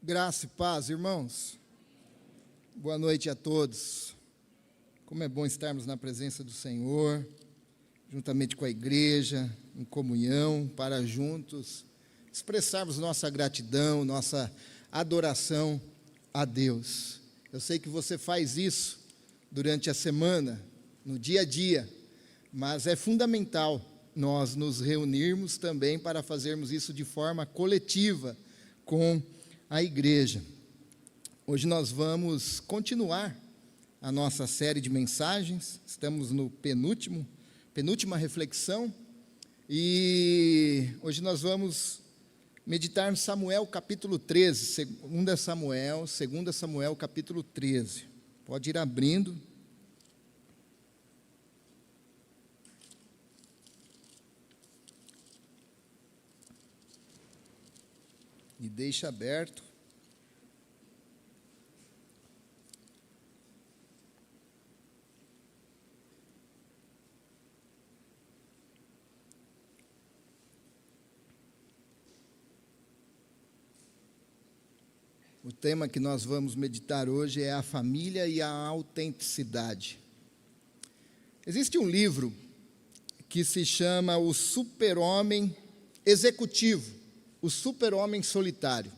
Graça e paz, irmãos. Boa noite a todos. Como é bom estarmos na presença do Senhor, juntamente com a igreja, em comunhão, para juntos expressarmos nossa gratidão, nossa adoração a Deus. Eu sei que você faz isso durante a semana, no dia a dia, mas é fundamental nós nos reunirmos também para fazermos isso de forma coletiva com a igreja. Hoje nós vamos continuar a nossa série de mensagens, estamos no penúltima reflexão, e hoje nós vamos meditar no Samuel capítulo 13, 2 Samuel capítulo 13, pode ir abrindo. E deixa aberto. O tema que nós vamos meditar hoje é a família e a autenticidade. Existe um livro que se chama O Super-Homem Executivo, O Super-Homem Solitário.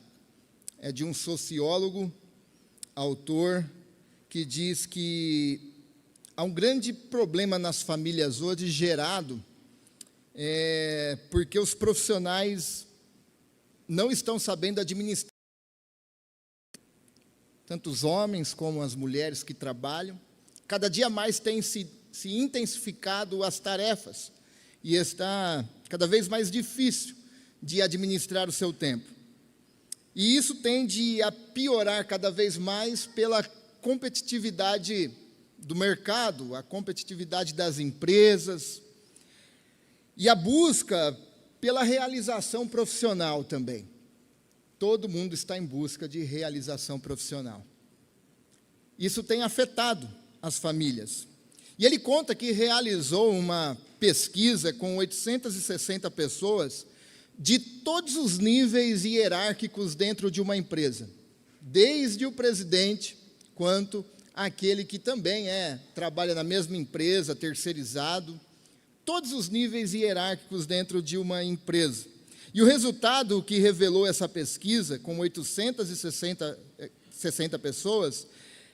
É de um sociólogo, autor, que diz que há um grande problema nas famílias hoje gerado porque os profissionais não estão sabendo administrar, tanto os homens como as mulheres que trabalham. Cada dia mais tem se intensificado as tarefas e está cada vez mais difícil de administrar o seu tempo. E isso tende a piorar cada vez mais pela competitividade do mercado, a competitividade das empresas e a busca pela realização profissional também. Todo mundo está em busca de realização profissional. Isso tem afetado as famílias. E ele conta que realizou uma pesquisa com 860 pessoas de todos os níveis hierárquicos dentro de uma empresa, desde o presidente quanto aquele que também trabalha na mesma empresa, terceirizado, todos os níveis hierárquicos dentro de uma empresa. E o resultado que revelou essa pesquisa, com 860 pessoas,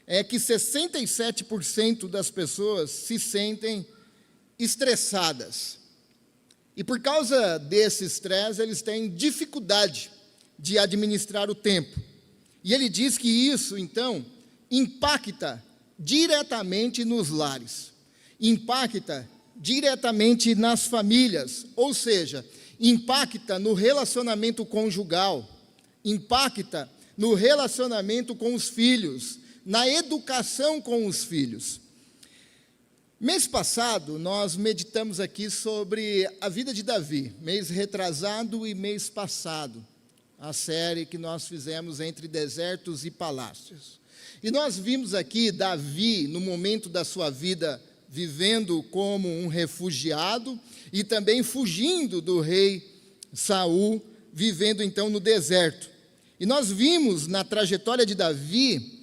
é que 67% das pessoas se sentem estressadas. E por causa desse estresse, eles têm dificuldade de administrar o tempo. E ele diz que isso, então, impacta diretamente nos lares, impacta diretamente nas famílias, ou seja, impacta no relacionamento conjugal, impacta no relacionamento com os filhos, na educação com os filhos. Mês passado, nós meditamos aqui sobre a vida de Davi, mês retrasado e mês passado, a série que nós fizemos entre desertos e palácios. E nós vimos aqui Davi, no momento da sua vida, vivendo como um refugiado e também fugindo do rei Saul, vivendo então no deserto. E nós vimos na trajetória de Davi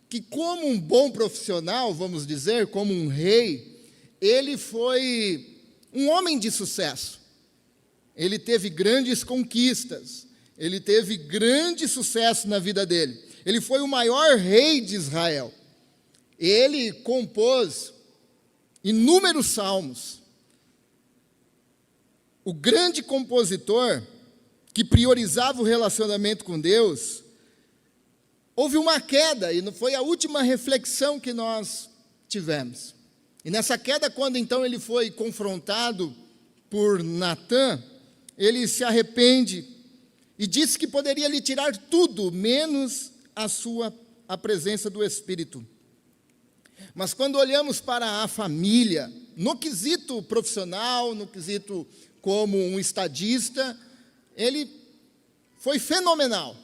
que, como um bom profissional, vamos dizer, como um rei, ele foi um homem de sucesso. Ele teve grandes conquistas, ele teve grande sucesso na vida dele. Ele foi o maior rei de Israel. Ele compôs inúmeros salmos. O grande compositor que priorizava o relacionamento com Deus, houve uma queda, e foi a última reflexão que nós tivemos. E nessa queda, quando então ele foi confrontado por Natã, ele se arrepende e disse que poderia lhe tirar tudo, menos a presença do Espírito. Mas quando olhamos para a família, no quesito profissional, no quesito como um estadista, ele foi fenomenal.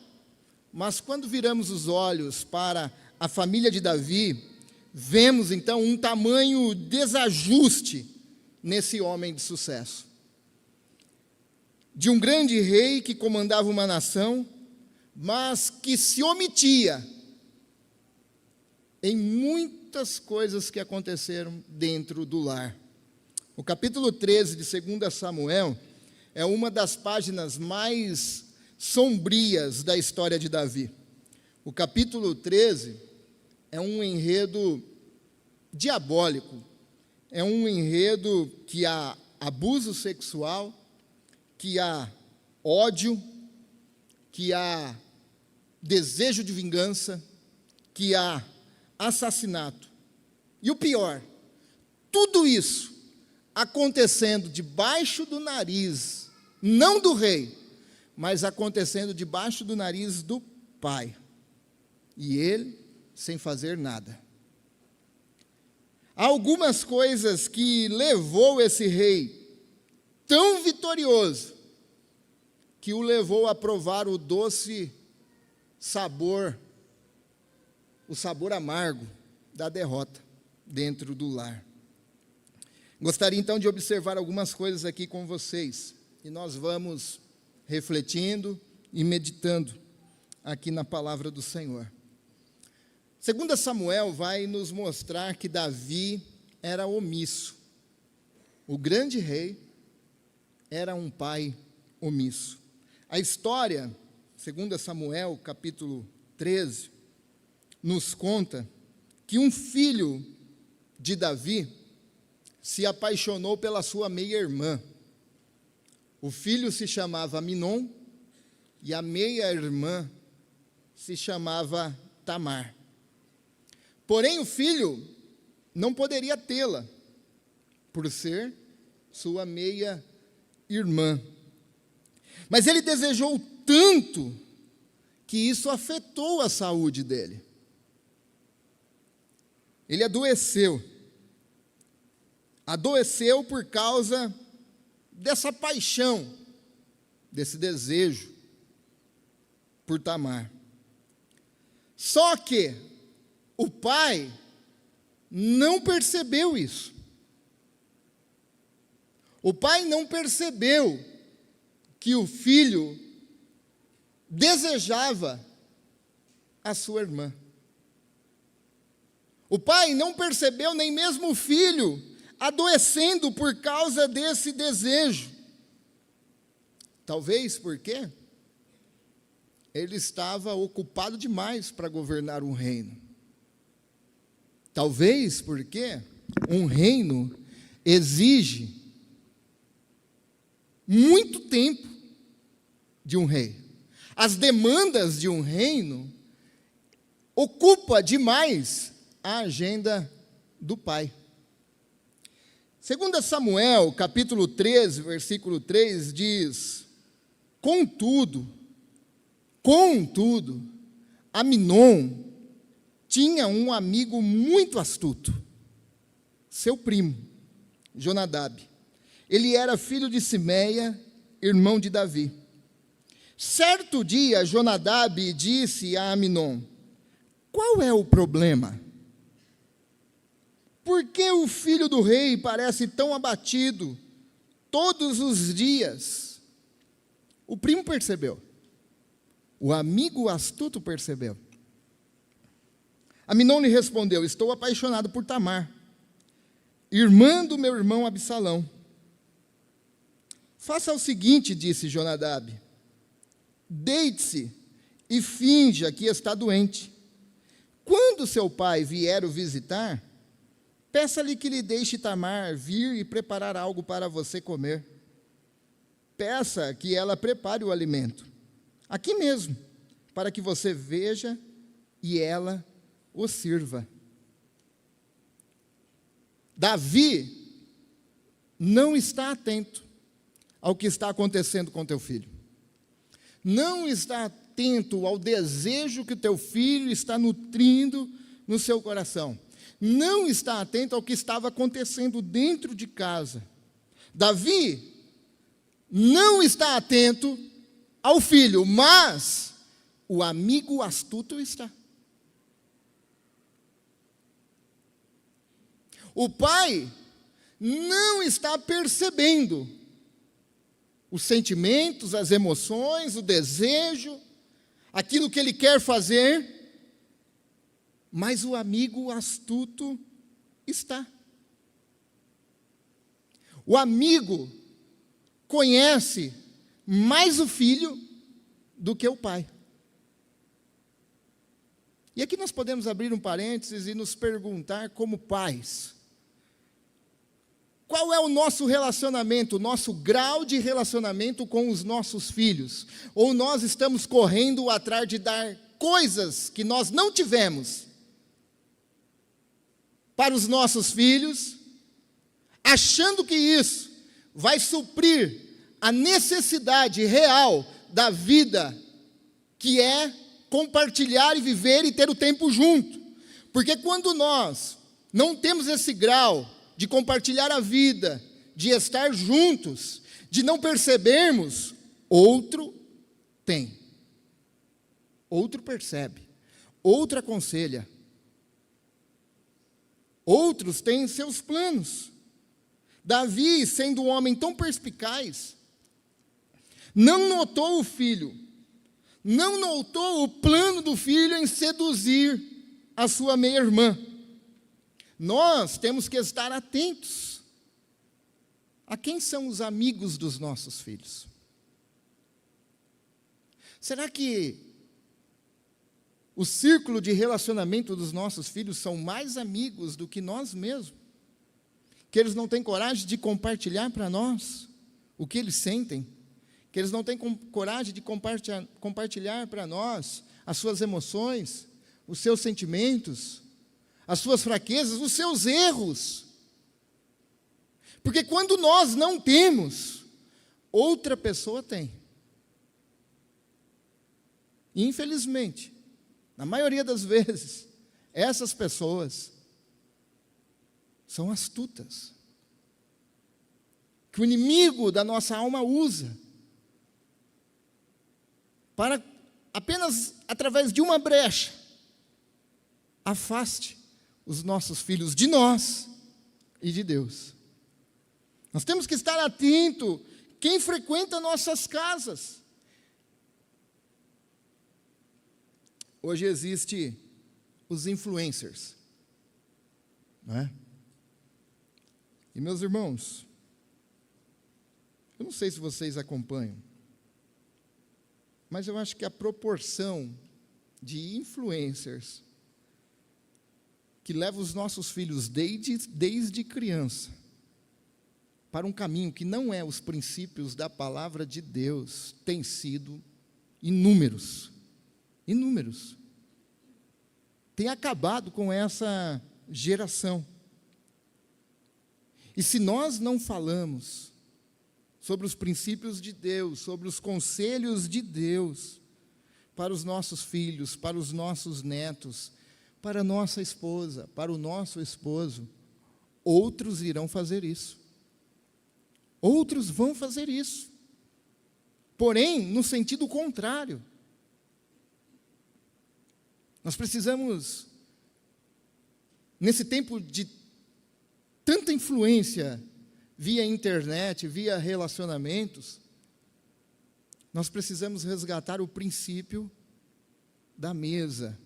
Mas quando viramos os olhos para a família de Davi, vemos então um tamanho desajuste nesse homem de sucesso. De um grande rei que comandava uma nação, mas que se omitia em muitas coisas que aconteceram dentro do lar. O capítulo 13 de 2 Samuel é uma das páginas mais sombrias da história de Davi. O capítulo 13 é um enredo diabólico, é um enredo que há abuso sexual, que há ódio, que há desejo de vingança, que há assassinato. E o pior, tudo isso acontecendo debaixo do nariz, não do rei, mas acontecendo debaixo do nariz do pai. E ele sem fazer nada. Há algumas coisas que levou esse rei tão vitorioso, que o levou a provar o doce sabor, o sabor amargo da derrota dentro do lar. Gostaria então de observar algumas coisas aqui com vocês, e nós vamos refletindo e meditando aqui na palavra do Senhor. 2 Samuel vai nos mostrar que Davi era omisso. O grande rei era um pai omisso. A história, 2 Samuel, capítulo 13, nos conta que um filho de Davi se apaixonou pela sua meia-irmã. O filho se chamava Aminon e a meia-irmã se chamava Tamar. Porém, o filho não poderia tê-la, por ser sua meia-irmã. Mas ele desejou tanto que isso afetou a saúde dele. Ele adoeceu. Adoeceu por causa dessa paixão, desse desejo por Tamar. Só que o pai não percebeu isso. O pai não percebeu que o filho desejava a sua irmã. O pai não percebeu nem mesmo o filho adoecendo por causa desse desejo. Talvez porque ele estava ocupado demais para governar um reino. Talvez porque um reino exige muito tempo de um rei. As demandas de um reino ocupam demais a agenda do pai. 2 Samuel, capítulo 13, versículo 3, diz: Contudo, Aminon tinha um amigo muito astuto, seu primo, Jonadab. Ele era filho de Simeia, irmão de Davi. Certo dia, Jonadab disse a Aminon: Qual é o problema? Por que o filho do rei parece tão abatido todos os dias? O primo percebeu. O amigo astuto percebeu. Aminon lhe respondeu: Estou apaixonado por Tamar, irmã do meu irmão Absalão. Faça o seguinte, disse Jonadab: Deite-se e finja que está doente. Quando seu pai vier o visitar, peça-lhe que lhe deixe Tamar vir e preparar algo para você comer. Peça que ela prepare o alimento, aqui mesmo, para que você veja e ela o sirva. Davi não está atento ao que está acontecendo com teu filho. Não está atento ao desejo que teu filho está nutrindo no seu coração. Não está atento ao que estava acontecendo dentro de casa. Davi não está atento ao filho, mas o amigo astuto está. O pai não está percebendo os sentimentos, as emoções, o desejo, aquilo que ele quer fazer, mas o amigo astuto está. O amigo conhece mais o filho do que o pai. E aqui nós podemos abrir um parênteses e nos perguntar, como pais, qual é o nosso relacionamento, o nosso grau de relacionamento com os nossos filhos? Ou nós estamos correndo atrás de dar coisas que nós não tivemos para os nossos filhos, achando que isso vai suprir a necessidade real da vida, que é compartilhar e viver e ter o tempo junto. Porque quando nós não temos esse grau de compartilhar a vida, de estar juntos, de não percebermos, outro tem. Outro percebe, outro aconselha. Outros têm seus planos. Davi, sendo um homem tão perspicaz, não notou o filho, não notou o plano do filho em seduzir a sua meia-irmã. Nós temos que estar atentos a quem são os amigos dos nossos filhos. Será que o círculo de relacionamento dos nossos filhos são mais amigos do que nós mesmos? Que eles não têm coragem de compartilhar para nós o que eles sentem? Que eles não têm coragem de compartilhar para nós as suas emoções, os seus sentimentos, as suas fraquezas, os seus erros? Porque quando nós não temos, outra pessoa tem. Infelizmente, na maioria das vezes, essas pessoas são astutas, que o inimigo da nossa alma usa para, apenas através de uma brecha, afaste os nossos filhos de nós e de Deus. Nós temos que estar atento quem frequenta nossas casas. Hoje existe os influencers, não é? E meus irmãos, eu não sei se vocês acompanham, mas eu acho que a proporção de influencers que leva os nossos filhos desde criança para um caminho que não é os princípios da palavra de Deus tem sido inúmeros. Inúmeros. Tem acabado com essa geração. E se nós não falamos sobre os princípios de Deus, sobre os conselhos de Deus, para os nossos filhos, para os nossos netos, para a nossa esposa, para o nosso esposo, outros irão fazer isso. Outros vão fazer isso. Porém, no sentido contrário. Nós precisamos, nesse tempo de tanta influência via internet, via relacionamentos, nós precisamos resgatar o princípio da mesa,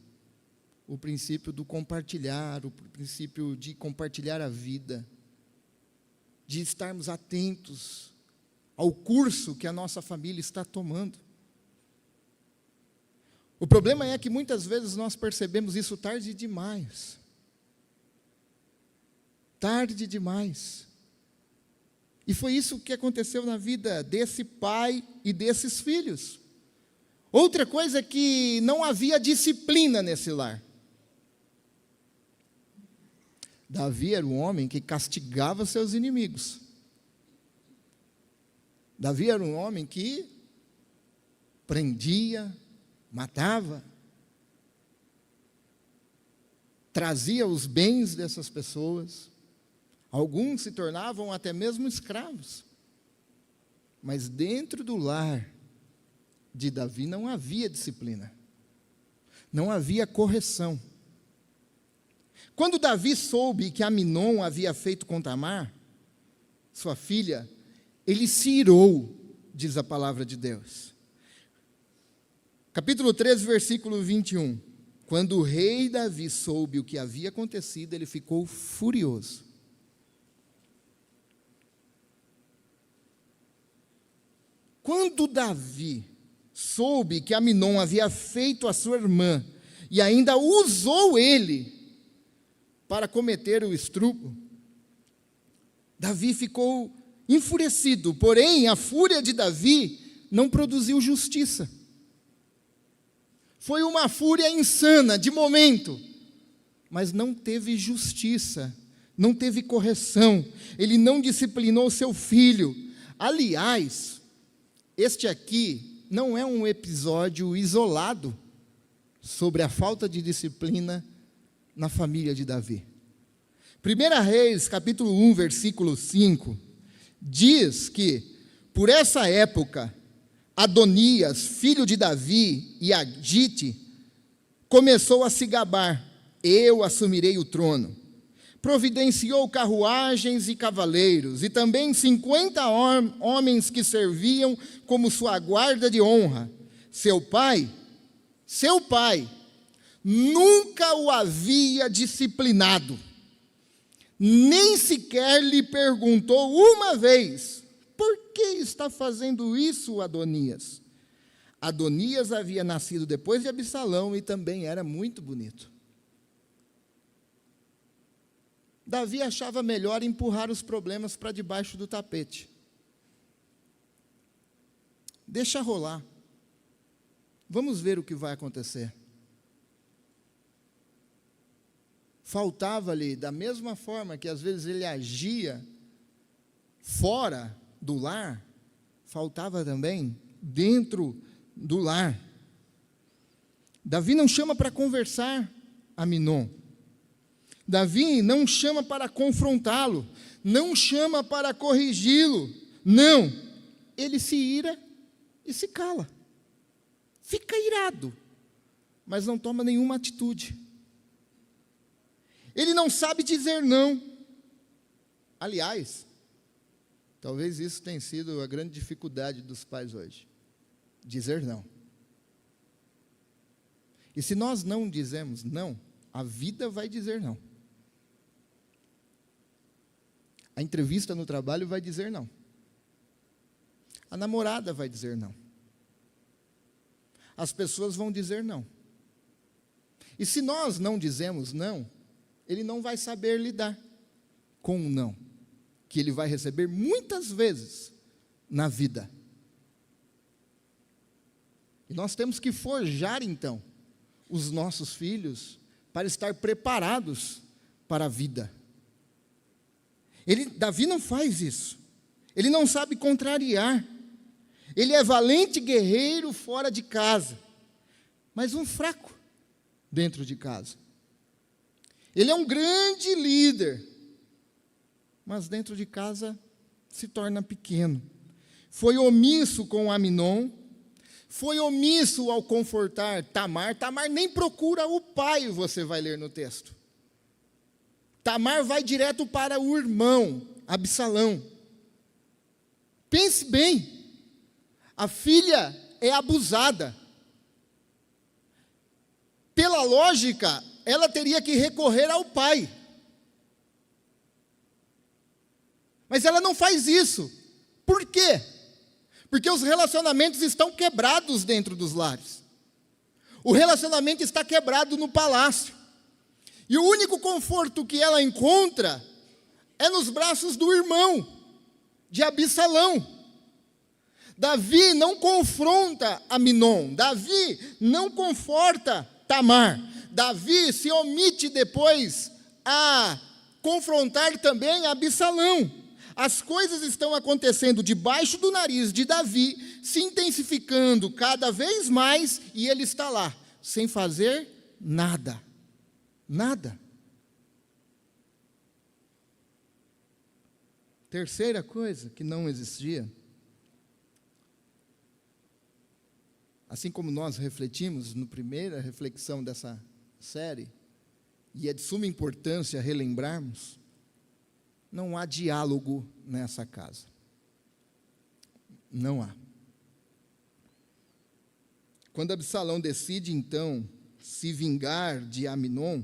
o princípio do compartilhar, o princípio de compartilhar a vida, de estarmos atentos ao curso que a nossa família está tomando. O problema é que muitas vezes nós percebemos isso tarde demais. Tarde demais. E foi isso que aconteceu na vida desse pai e desses filhos. Outra coisa é que não havia disciplina nesse lar. Davi era um homem que castigava seus inimigos. Davi era um homem que prendia, matava, trazia os bens dessas pessoas. Alguns se tornavam até mesmo escravos. Mas dentro do lar de Davi não havia disciplina. Não havia correção. Quando Davi soube que Aminon havia feito com Tamar, sua filha, ele se irou, diz a palavra de Deus. Capítulo 13, versículo 21. Quando o rei Davi soube o que havia acontecido, ele ficou furioso. Quando Davi soube que Aminon havia feito a sua irmã e ainda usou ele para cometer o estupro, Davi ficou enfurecido, porém a fúria de Davi não produziu justiça. Foi uma fúria insana, de momento, mas não teve justiça, não teve correção, ele não disciplinou seu filho. Aliás, este aqui não é um episódio isolado sobre a falta de disciplina na família de Davi. 1 Reis, capítulo 1, versículo 5, diz que, por essa época, Adonias, filho de Davi, e Agite, começou a se gabar: eu assumirei o trono. Providenciou carruagens e cavaleiros, e também 50 homens que serviam como sua guarda de honra. Seu pai, nunca o havia disciplinado, nem sequer lhe perguntou uma vez: por que está fazendo isso, Adonias? Adonias havia nascido depois de Absalão e também era muito bonito. Davi achava melhor empurrar os problemas para debaixo do tapete. Deixa rolar. Vamos ver o que vai acontecer. Faltava-lhe, da mesma forma que às vezes ele agia fora do lar, faltava também dentro do lar. Davi não chama para conversar Aminon. Davi não chama para confrontá-lo, não chama para corrigi-lo, não. Ele se ira e se cala. Fica irado, mas não toma nenhuma atitude. Ele não sabe dizer não. Aliás, talvez isso tenha sido a grande dificuldade dos pais hoje, dizer não. E se nós não dizemos não, a vida vai dizer não. A entrevista no trabalho vai dizer não. A namorada vai dizer não. As pessoas vão dizer não. E se nós não dizemos não, ele não vai saber lidar com o não, que ele vai receber muitas vezes na vida. E nós temos que forjar, então, os nossos filhos para estar preparados para a vida. Davi não faz isso. Ele não sabe contrariar. Ele é valente guerreiro fora de casa, mas um fraco dentro de casa. Ele é um grande líder, mas dentro de casa se torna pequeno. Foi omisso com Aminon, foi omisso ao confortar Tamar. Tamar nem procura o pai, você vai ler no texto. Tamar vai direto para o irmão, Absalão. Pense bem, a filha é abusada. Pela lógica, ela teria que recorrer ao pai. Mas ela não faz isso. Por quê? Porque os relacionamentos estão quebrados dentro dos lares. O relacionamento está quebrado no palácio. E o único conforto que ela encontra é nos braços do irmão, de Absalão. Davi não confronta Aminon. Davi não conforta Tamar. Davi se omite depois a confrontar também Absalão. As coisas estão acontecendo debaixo do nariz de Davi, se intensificando cada vez mais, e ele está lá, sem fazer nada. Nada. Terceira coisa que não existia, assim como nós refletimos na primeira reflexão dessa série, e é de suma importância relembrarmos, não há diálogo nessa casa. Não há. Quando Absalão decide, então, se vingar de Aminon,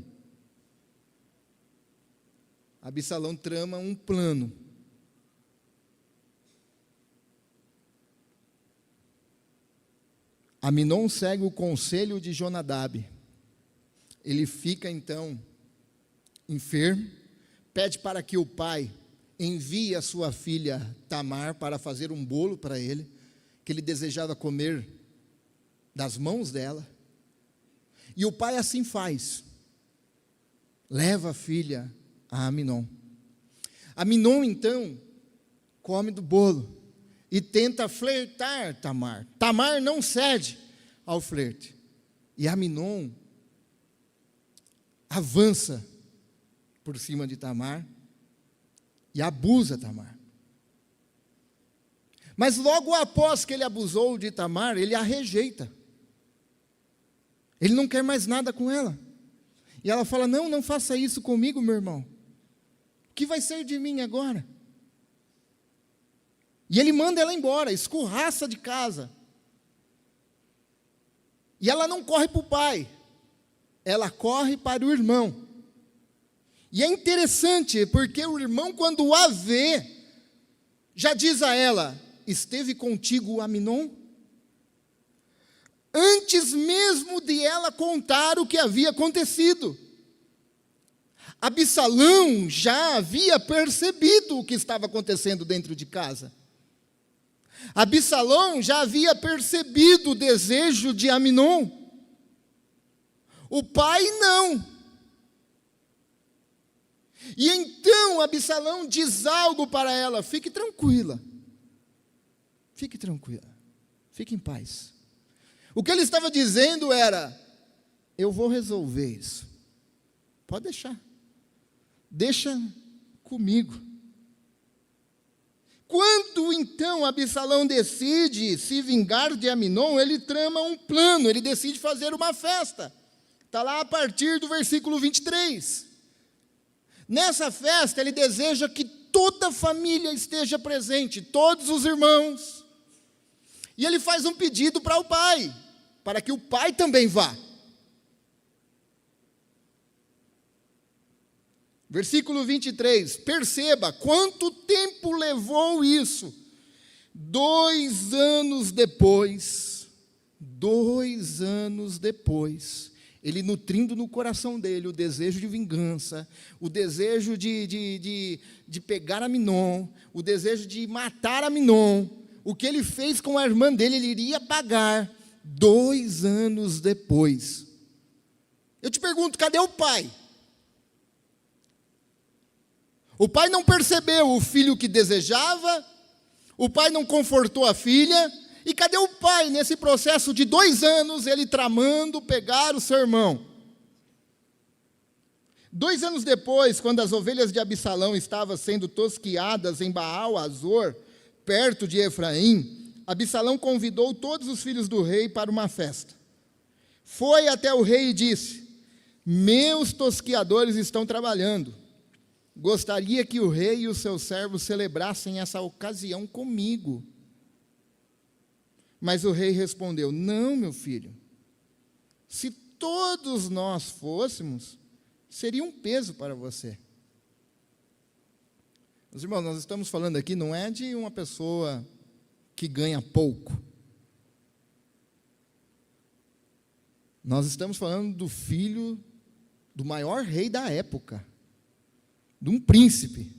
Absalão trama um plano. Aminon segue o conselho de Jonadab. Ele fica, então, enfermo, pede para que o pai envie a sua filha Tamar para fazer um bolo para ele, que ele desejava comer das mãos dela. E o pai assim faz. Leva a filha a Aminon. Aminon, então, come do bolo e tenta flertar Tamar. Tamar não cede ao flerte. E Aminon avança por cima de Tamar e abusa Tamar. Mas logo após que ele abusou de Tamar, ele a rejeita. Ele não quer mais nada com ela. E ela fala: não, não faça isso comigo, meu irmão. O que vai ser de mim agora? E ele manda ela embora, escorraça de casa. E ela não corre para o pai, ela corre para o irmão. E é interessante, porque o irmão, quando a vê, já diz a ela: esteve contigo Aminon? Antes mesmo de ela contar o que havia acontecido. Absalão já havia percebido o que estava acontecendo dentro de casa. Absalão já havia percebido o desejo de Aminon. O pai não. E então Absalão diz algo para ela: fique tranquila. Fique tranquila. Fique em paz. O que ele estava dizendo era: eu vou resolver isso. Pode deixar. Deixa comigo. Quando então Absalão decide se vingar de Aminon, ele trama um plano, ele decide fazer uma festa. Está lá a partir do versículo 23. Nessa festa ele deseja que toda a família esteja presente, todos os irmãos. E ele faz um pedido para o pai, para que o pai também vá. Versículo 23, perceba quanto tempo levou isso. 2 anos depois, ele nutrindo no coração dele o desejo de vingança, o desejo de pegar Aminon, o desejo de matar Aminon. O que ele fez com a irmã dele, ele iria pagar 2 anos depois. Eu te pergunto, cadê o pai? O pai não percebeu o filho que desejava, o pai não confortou a filha, e cadê o pai nesse processo de 2 anos, ele tramando pegar o seu irmão? 2 anos depois, quando as ovelhas de Absalão estavam sendo tosquiadas em Baal-Azor, perto de Efraim, Absalão convidou todos os filhos do rei para uma festa. Foi até o rei e disse: meus tosquiadores estão trabalhando. Gostaria que o rei e os seus servos celebrassem essa ocasião comigo. Mas o rei respondeu: não, meu filho. Se todos nós fôssemos, seria um peso para você. Meus irmãos, nós estamos falando aqui não é de uma pessoa que ganha pouco. Nós estamos falando do filho do maior rei da época, de um príncipe.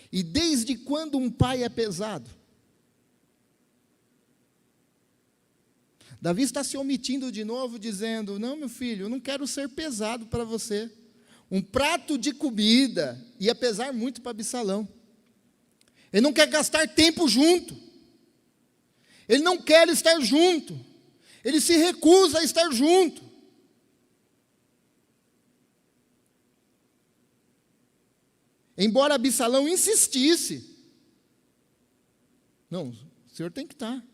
E desde quando um pai é pesado? Davi está se omitindo de novo, dizendo: não, meu filho, eu não quero ser pesado para você. Um prato de comida ia pesar muito para Absalão. Ele não quer gastar tempo junto. Ele não quer estar junto. Ele se recusa a estar junto. Embora Absalão insistisse: não, o senhor tem que estar.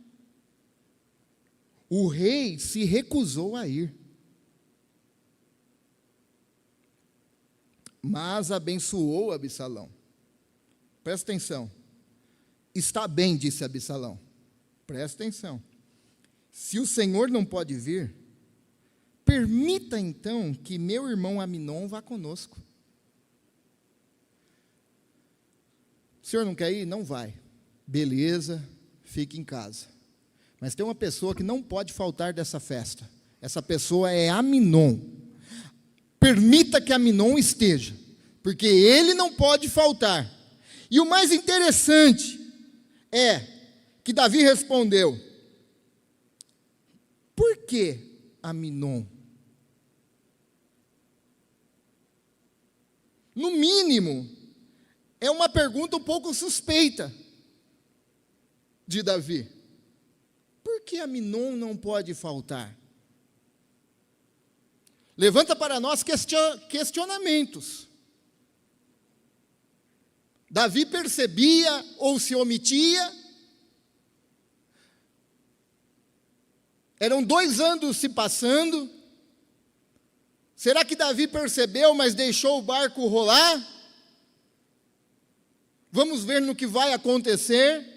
O rei se recusou a ir. Mas abençoou Absalão. Presta atenção. Está bem, disse Absalão. Presta atenção. Se o Senhor não pode vir, permita então que meu irmão Aminon vá conosco. O senhor não quer ir? Não vai. Beleza, fique em casa. Mas tem uma pessoa que não pode faltar dessa festa. Essa pessoa é Aminon. Permita que Aminon esteja, porque ele não pode faltar. E o mais interessante é que Davi respondeu: por que Aminon? No mínimo, é uma pergunta um pouco suspeita de Davi. Por que Aminon não pode faltar? Levanta para nós questionamentos. Davi percebia ou se omitia? Eram 2 anos se passando. Será que Davi percebeu, mas deixou o barco rolar? Vamos ver no que vai acontecer.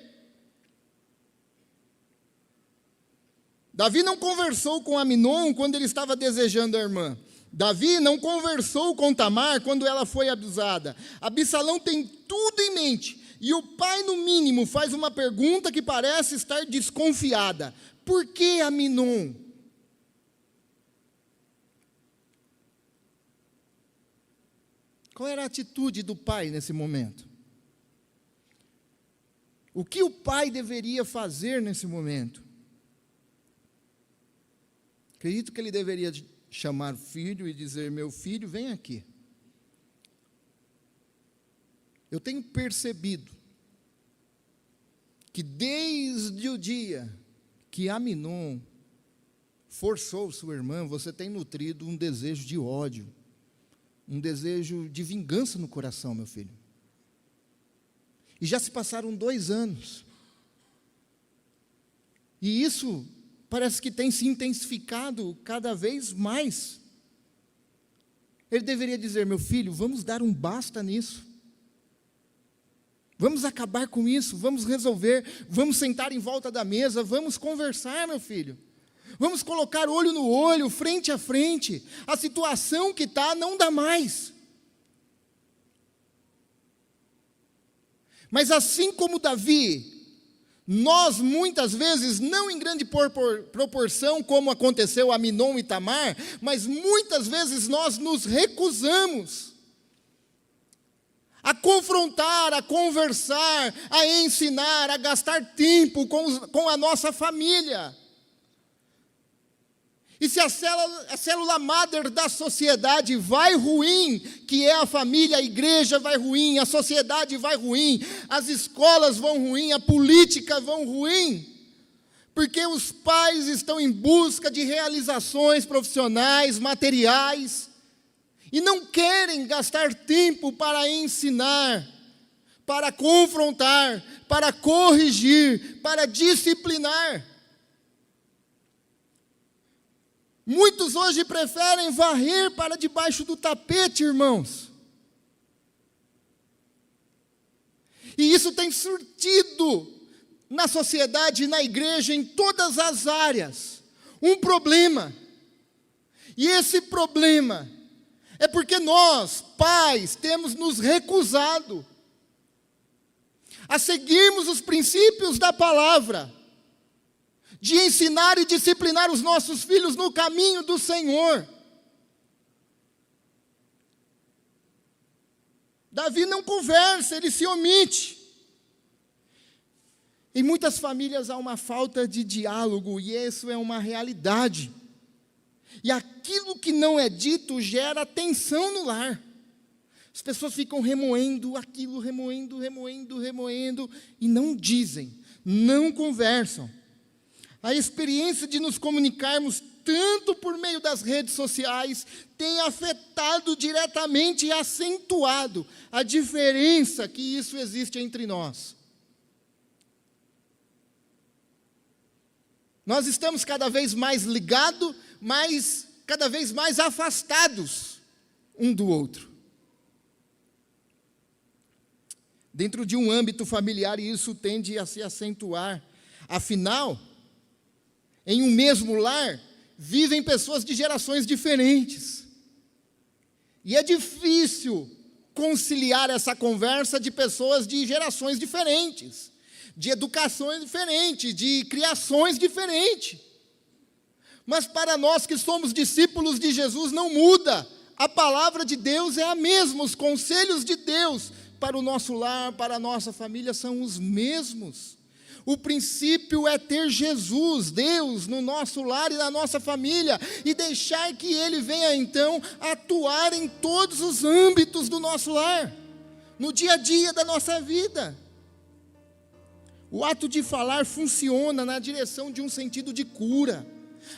Davi não conversou com Aminon quando ele estava desejando a irmã. Davi não conversou com Tamar quando ela foi abusada. Absalão tem tudo em mente. E o pai, no mínimo, faz uma pergunta que parece estar desconfiada. Por que Aminon? Qual era a atitude do pai nesse momento? O que o pai deveria fazer nesse momento? Acredito que ele deveria chamar o filho e dizer: meu filho, vem aqui. Eu tenho percebido que desde o dia que Aminon forçou sua irmã, você tem nutrido um desejo de ódio, um desejo de vingança no coração, meu filho. E já se passaram 2 anos. E isso parece que tem se intensificado cada vez mais. Ele deveria dizer: meu filho, vamos dar um basta nisso. Vamos acabar com isso, vamos resolver, vamos sentar em volta da mesa, vamos conversar, meu filho. Vamos colocar olho no olho, frente a frente. A situação que está não dá mais. Mas assim como Davi, nós muitas vezes, não em grande proporção, como aconteceu a Aminon e Tamar, mas muitas vezes nós nos recusamos a confrontar, a conversar, a ensinar, a gastar tempo com a nossa família. E se a célula mother da sociedade vai ruim, que é a família, a igreja vai ruim, a sociedade vai ruim, as escolas vão ruim, a política vão ruim, porque os pais estão em busca de realizações profissionais, materiais, e não querem gastar tempo para ensinar, para confrontar, para corrigir, para disciplinar. Muitos hoje preferem varrer para debaixo do tapete, irmãos. E isso tem surtido na sociedade e na igreja, em todas as áreas, um problema. E esse problema é porque nós, pais, temos nos recusado a seguirmos os princípios da palavra, de ensinar e disciplinar os nossos filhos no caminho do Senhor. Davi não conversa, ele se omite. Em muitas famílias há uma falta de diálogo, e isso é uma realidade. E aquilo que não é dito gera tensão no lar. As pessoas ficam remoendo aquilo, remoendo, e não dizem, não conversam. A experiência de nos comunicarmos tanto por meio das redes sociais tem afetado diretamente e acentuado a diferença que isso existe entre nós. Nós estamos cada vez mais ligados, mas cada vez mais afastados um do outro. Dentro de um âmbito familiar, e isso tende a se acentuar. Afinal, em um mesmo lar, vivem pessoas de gerações diferentes. E é difícil conciliar essa conversa de pessoas de gerações diferentes, de educações diferentes, de criações diferentes. Mas para nós que somos discípulos de Jesus, não muda. A palavra de Deus é a mesma, os conselhos de Deus para o nosso lar, para a nossa família, são os mesmos. O princípio é ter Jesus, Deus, no nosso lar e na nossa família, e deixar que Ele venha então atuar em todos os âmbitos do nosso lar, no dia a dia da nossa vida. O ato de falar funciona na direção de um sentido de cura.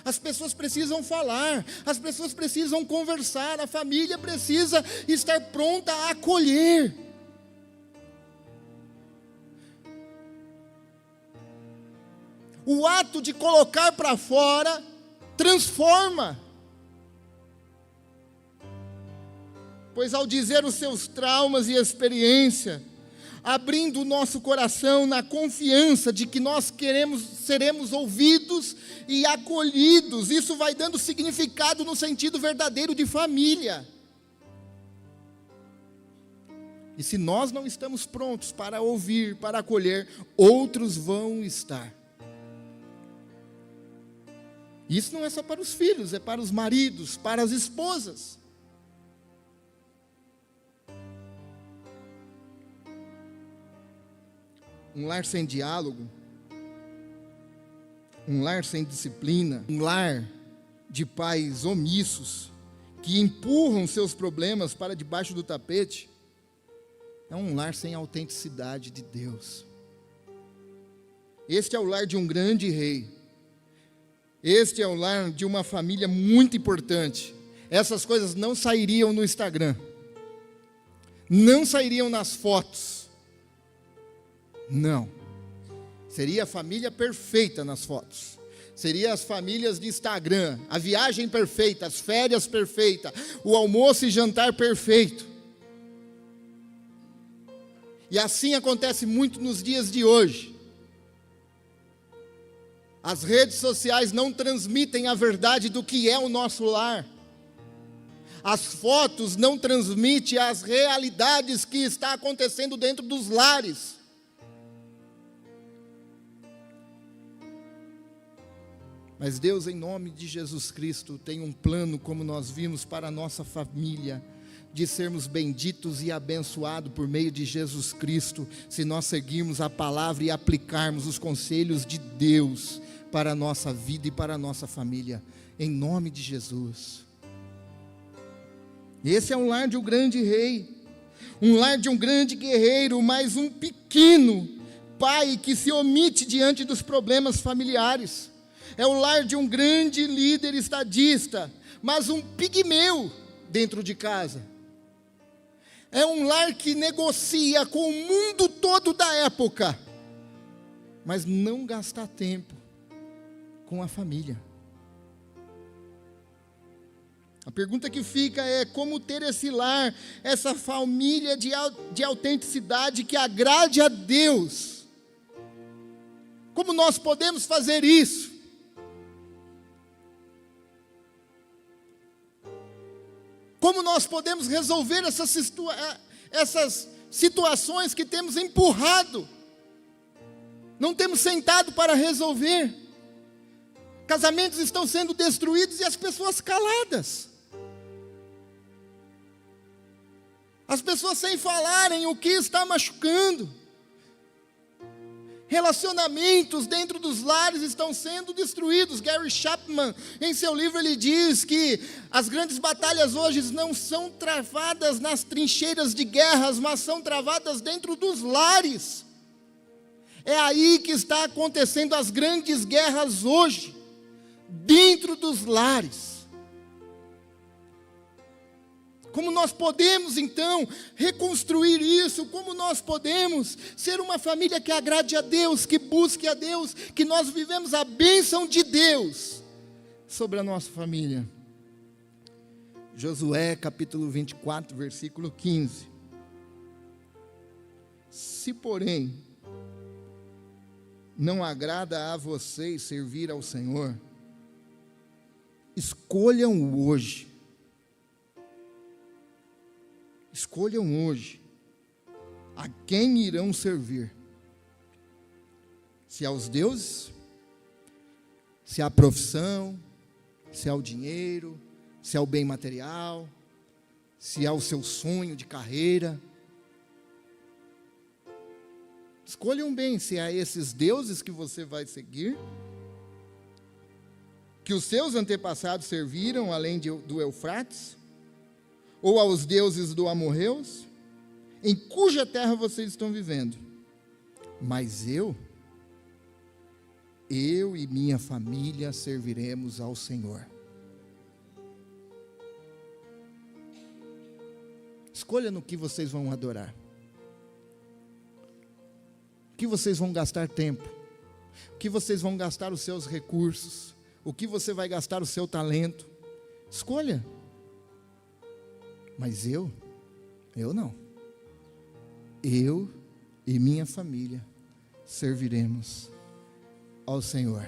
As pessoas precisam falar, as pessoas precisam conversar, a família precisa estar pronta a acolher. O ato de colocar para fora transforma. Pois ao dizer os seus traumas e experiência, abrindo o nosso coração na confiança de que nós seremos ouvidos e acolhidos, isso vai dando significado no sentido verdadeiro de família. E se nós não estamos prontos para ouvir, para acolher, outros vão estar. Isso não é só para os filhos, é para os maridos, para as esposas. Um lar sem diálogo, um lar sem disciplina, um lar de pais omissos, que empurram seus problemas para debaixo do tapete, é um lar sem autenticidade de Deus. Este é o lar de um grande rei. Este é o lar de uma família muito importante. Essas coisas não sairiam no Instagram, não sairiam nas fotos. Não. Seria a família perfeita nas fotos. Seria as famílias de Instagram, a viagem perfeita, as férias perfeitas, o almoço e jantar perfeito. E assim acontece muito nos dias de hoje. As redes sociais não transmitem a verdade do que é o nosso lar. As fotos não transmitem as realidades que está acontecendo dentro dos lares. Mas Deus, em nome de Jesus Cristo, tem um plano, como nós vimos, para a nossa família, de sermos benditos e abençoados por meio de Jesus Cristo, se nós seguirmos a palavra e aplicarmos os conselhos de Deus para a nossa vida e para a nossa família, em nome de Jesus. Esse é um lar de um grande rei, um lar de um grande guerreiro, mas um pequeno pai que se omite diante dos problemas familiares. É o lar de um grande líder estadista, mas um pigmeu dentro de casa. É um lar que negocia com o mundo todo da época, mas não gasta tempo com a família. A pergunta que fica é: como ter esse lar, essa família de autenticidade que agrade a Deus? Como nós podemos fazer isso? Como nós podemos resolver essas situações que temos empurrado? Não temos sentado para resolver. Casamentos estão sendo destruídos e as pessoas caladas. As pessoas sem falarem o que está machucando. Relacionamentos dentro dos lares estão sendo destruídos. Gary Chapman, em seu livro, ele diz que as grandes batalhas hoje não são travadas nas trincheiras de guerras, mas são travadas dentro dos lares. É aí que está acontecendo as grandes guerras hoje, dentro dos lares. Como nós podemos então reconstruir isso? Como nós podemos ser uma família que agrade a Deus, que busque a Deus, que nós vivemos a bênção de Deus sobre a nossa família? Josué capítulo 24, versículo 15. Se porém não agrada a vocês servir ao Senhor, escolham hoje a quem irão servir. Se aos deuses, se à profissão, se ao dinheiro, se ao bem material, se ao seu sonho de carreira. Escolham bem se é a esses deuses que você vai seguir, que os seus antepassados serviram além do Eufrates, ou aos deuses do amorreus, em cuja terra vocês estão vivendo. Mas eu e minha família serviremos ao Senhor. Escolha no que vocês vão adorar, o que vocês vão gastar tempo, o que vocês vão gastar os seus recursos, o que você vai gastar o seu talento. Escolha. Mas eu não. Eu e minha família serviremos ao Senhor.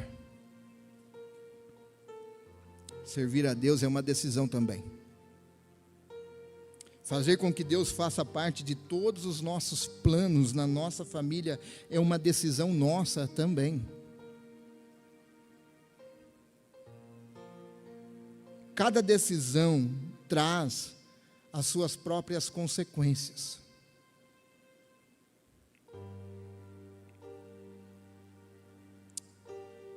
Servir a Deus é uma decisão também. Fazer com que Deus faça parte de todos os nossos planos na nossa família é uma decisão nossa também. Cada decisão traz as suas próprias consequências.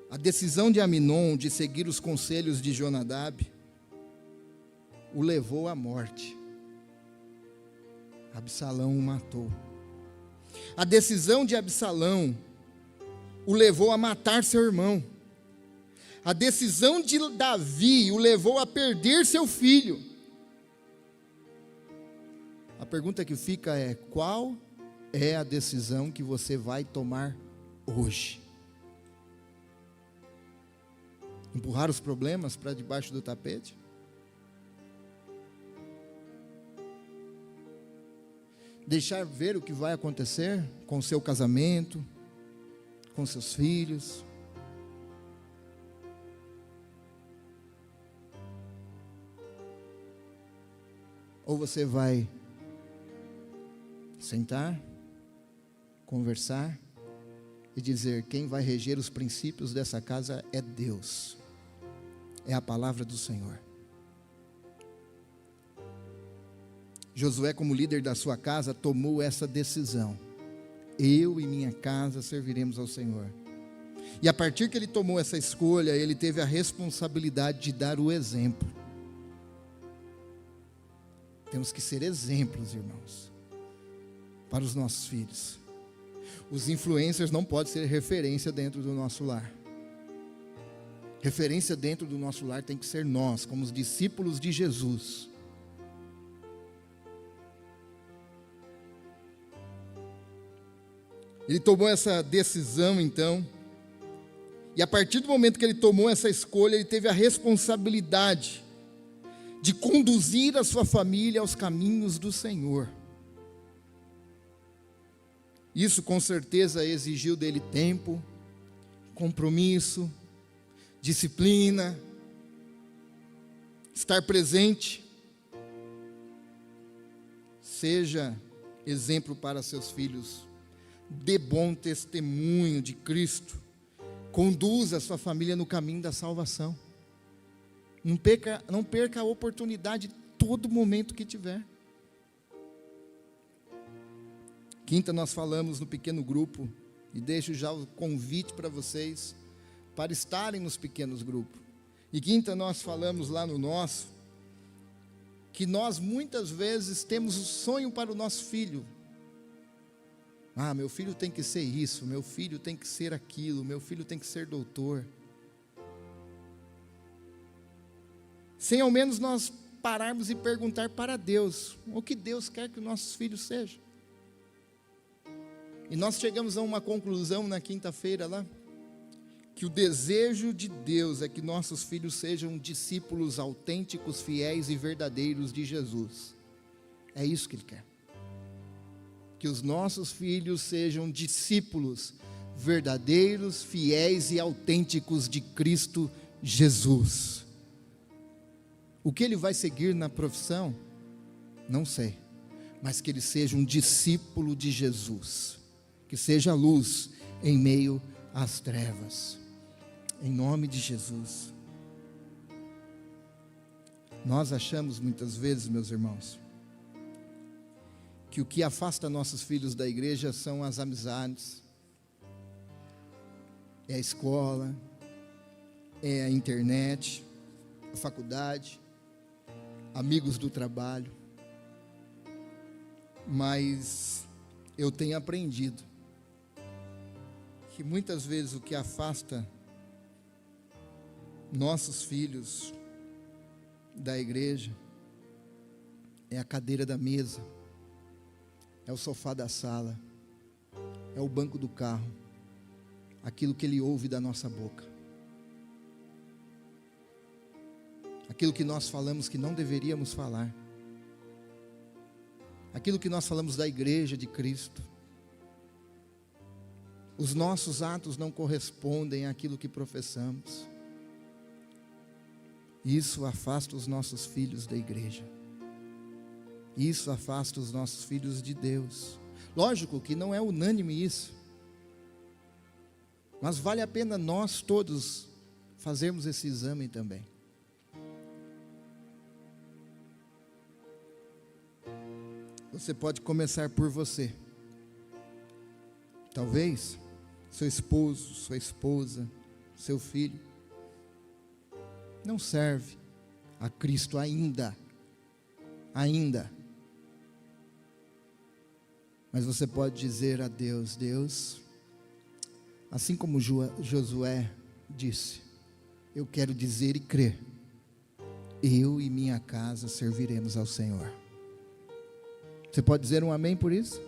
A decisão de Aminon de seguir os conselhos de Jonadab o levou à morte. Absalão o matou. A decisão de Absalão o levou a matar seu irmão. A decisão de Davi o levou a perder seu filho. A pergunta que fica é: qual é a decisão que você vai tomar hoje? Empurrar os problemas para debaixo do tapete? Deixar ver o que vai acontecer com o seu casamento, com seus filhos? Ou você vai sentar, conversar e dizer: quem vai reger os princípios dessa casa é Deus, é a palavra do Senhor. Josué, como líder da sua casa, tomou essa decisão: eu e minha casa serviremos ao Senhor. E a partir que ele tomou essa escolha, ele teve a responsabilidade de dar o exemplo. Temos que ser exemplos, irmãos, para os nossos filhos. Os influencers não podem ser referência dentro do nosso lar. Referência dentro do nosso lar tem que ser nós, como os discípulos de Jesus. Ele tomou essa decisão então, e a partir do momento que ele tomou essa escolha, ele teve a responsabilidade de conduzir a sua família aos caminhos do Senhor. Isso com certeza exigiu dele tempo, compromisso, disciplina, estar presente. Seja exemplo para seus filhos, dê bom testemunho de Cristo, conduza a sua família no caminho da salvação. Não perca a oportunidade todo momento que tiver. Quinta, nós falamos no pequeno grupo, e deixo já o convite para vocês, para estarem nos pequenos grupos. E quinta, nós falamos lá no nosso, que nós muitas vezes temos o sonho para o nosso filho. Ah, meu filho tem que ser isso, meu filho tem que ser aquilo, meu filho tem que ser doutor. Sem ao menos nós pararmos e perguntar para Deus, o que Deus quer que os nossos filhos sejam. E nós chegamos a uma conclusão na quinta-feira lá, que o desejo de Deus é que nossos filhos sejam discípulos autênticos, fiéis e verdadeiros de Jesus. É isso que Ele quer. Que os nossos filhos sejam discípulos verdadeiros, fiéis e autênticos de Cristo Jesus. O que ele vai seguir na profissão? Não sei, mas que ele seja um discípulo de Jesus, que seja luz em meio às trevas, em nome de Jesus. Nós achamos muitas vezes, meus irmãos, que o que afasta nossos filhos da igreja são as amizades, é a escola, é a internet, a faculdade, amigos do trabalho. Mas eu tenho aprendido que muitas vezes o que afasta nossos filhos da igreja é a cadeira da mesa, é o sofá da sala, é o banco do carro, aquilo que ele ouve da nossa boca, aquilo que nós falamos que não deveríamos falar, aquilo que nós falamos da igreja de Cristo. Os nossos atos não correspondem àquilo que professamos. Isso afasta os nossos filhos da igreja. Isso afasta os nossos filhos de Deus. Lógico que não é unânime isso, mas vale a pena nós todos fazermos esse exame também. Você pode começar por você. Talvez seu esposo, sua esposa, seu filho não serve a Cristo ainda. Mas você pode dizer a Deus: Deus, assim como Josué disse, eu quero dizer e crer, eu e minha casa serviremos ao Senhor. Você pode dizer um amém por isso?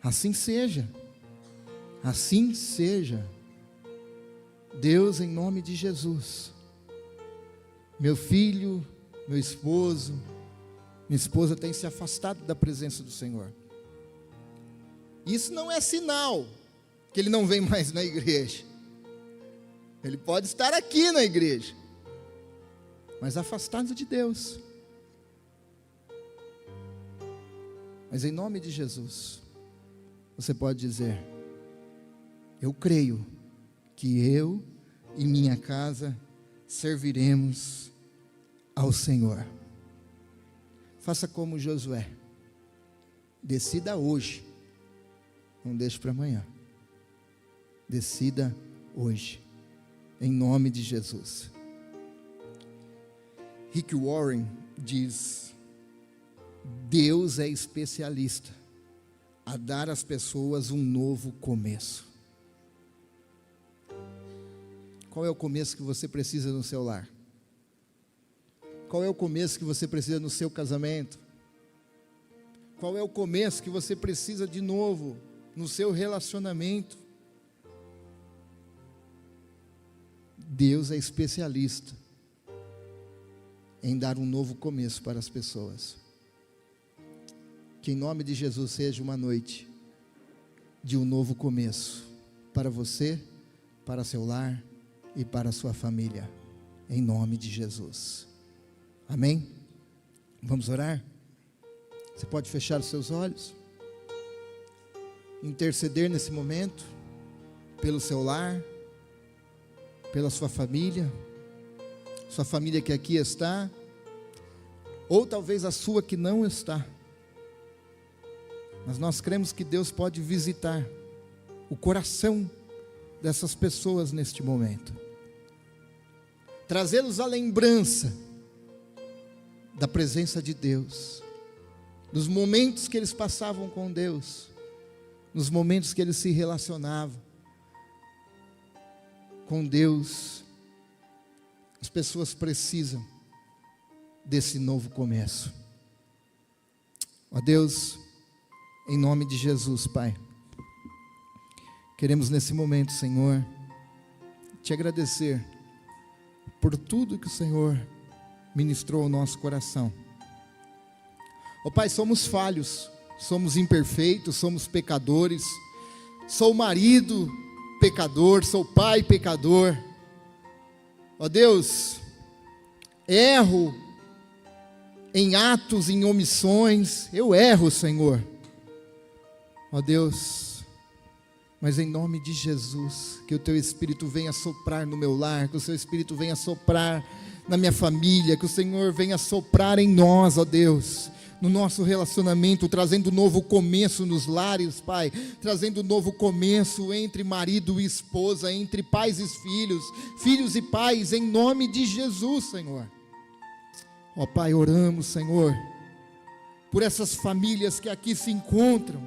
Assim seja. Assim seja. Deus, em nome de Jesus, meu filho, meu esposo, minha esposa tem se afastado da presença do Senhor. Isso não é sinal que ele não vem mais na igreja. Ele pode estar aqui na igreja, mas afastado de Deus. Mas em nome de Jesus, você pode dizer: eu creio que eu e minha casa serviremos ao Senhor. Faça como Josué, decida hoje, não deixe para amanhã, decida hoje, em nome de Jesus. Rick Warren diz: Deus é especialista a dar às pessoas um novo começo. Qual é o começo que você precisa no seu lar? Qual é o começo que você precisa no seu casamento? Qual é o começo que você precisa de novo no seu relacionamento? Deus é especialista em dar um novo começo para as pessoas. Que em nome de Jesus seja uma noite de um novo começo para você, para seu lar e para a sua família, em nome de Jesus. Amém? Vamos orar? Você pode fechar os seus olhos, interceder nesse momento pelo seu lar, pela sua família que aqui está, ou talvez a sua que não está. Mas nós cremos que Deus pode visitar o coração dessas pessoas neste momento, trazê-los à lembrança da presença de Deus, dos momentos que eles passavam com Deus, nos momentos que eles se relacionavam com Deus. As pessoas precisam desse novo começo. Ó Deus, em nome de Jesus, Pai, queremos nesse momento, Senhor, te agradecer por tudo que o Senhor ministrou ao nosso coração. Ó Pai, somos falhos, somos imperfeitos, somos pecadores, Sou marido pecador, sou pai pecador. Ó Deus, erro em atos, em omissões, eu erro, Senhor. Ó Deus, mas em nome de Jesus, que o Teu Espírito venha soprar no meu lar, que o Seu Espírito venha soprar na minha família, que o Senhor venha soprar em nós, ó Deus, no nosso relacionamento, trazendo novo começo nos lares, Pai, trazendo novo começo entre marido e esposa, entre pais e filhos, filhos e pais, em nome de Jesus, Senhor. Ó Pai, oramos, Senhor, por essas famílias que aqui se encontram,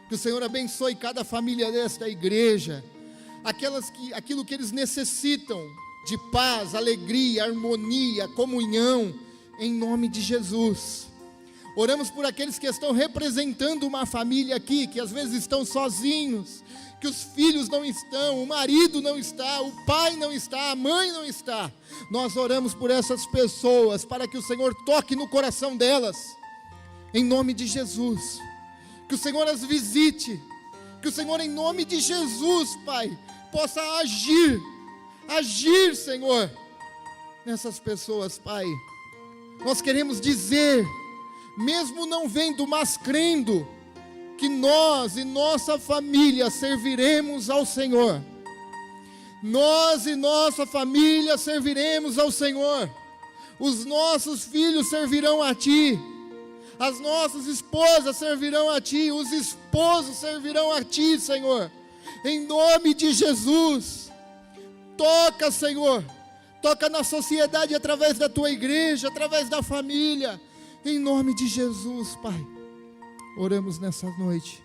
que o Senhor abençoe cada família desta igreja, aquilo que eles necessitam, de paz, alegria, harmonia, comunhão, em nome de Jesus. Oramos por aqueles que estão representando uma família aqui, que às vezes estão sozinhos, que os filhos não estão, o marido não está, o pai não está, a mãe não está. Nós oramos por essas pessoas, para que o Senhor toque no coração delas, em nome de Jesus. Que o Senhor as visite, que o Senhor, em nome de Jesus, Pai, possa agir, Senhor, nessas pessoas, Pai. Nós queremos dizer, mesmo não vendo, mas crendo, que nós e nossa família serviremos ao Senhor. Nós e nossa família serviremos ao Senhor. Os nossos filhos servirão a Ti. As nossas esposas servirão a Ti. Os esposos servirão a Ti, Senhor. Em nome de Jesus. Toca, Senhor. Toca na sociedade através da Tua igreja, através da família. Em nome de Jesus, Pai. Oramos nessa noite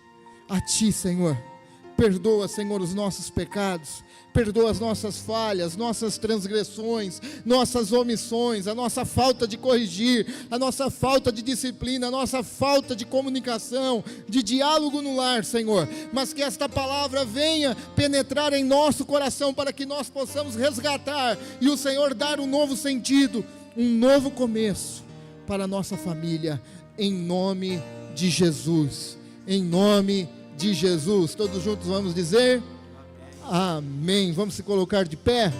a Ti, Senhor. Perdoa, Senhor, os nossos pecados. Perdoa as nossas falhas, nossas transgressões, nossas omissões, a nossa falta de corrigir, a nossa falta de disciplina, a nossa falta de comunicação, de diálogo no lar, Senhor. Mas que esta palavra venha penetrar em nosso coração, para que nós possamos resgatar e o Senhor dar um novo sentido, um novo começo para a nossa família, em nome de Jesus. Em nome de Jesus. Todos juntos vamos dizer amém. Vamos se colocar de pé.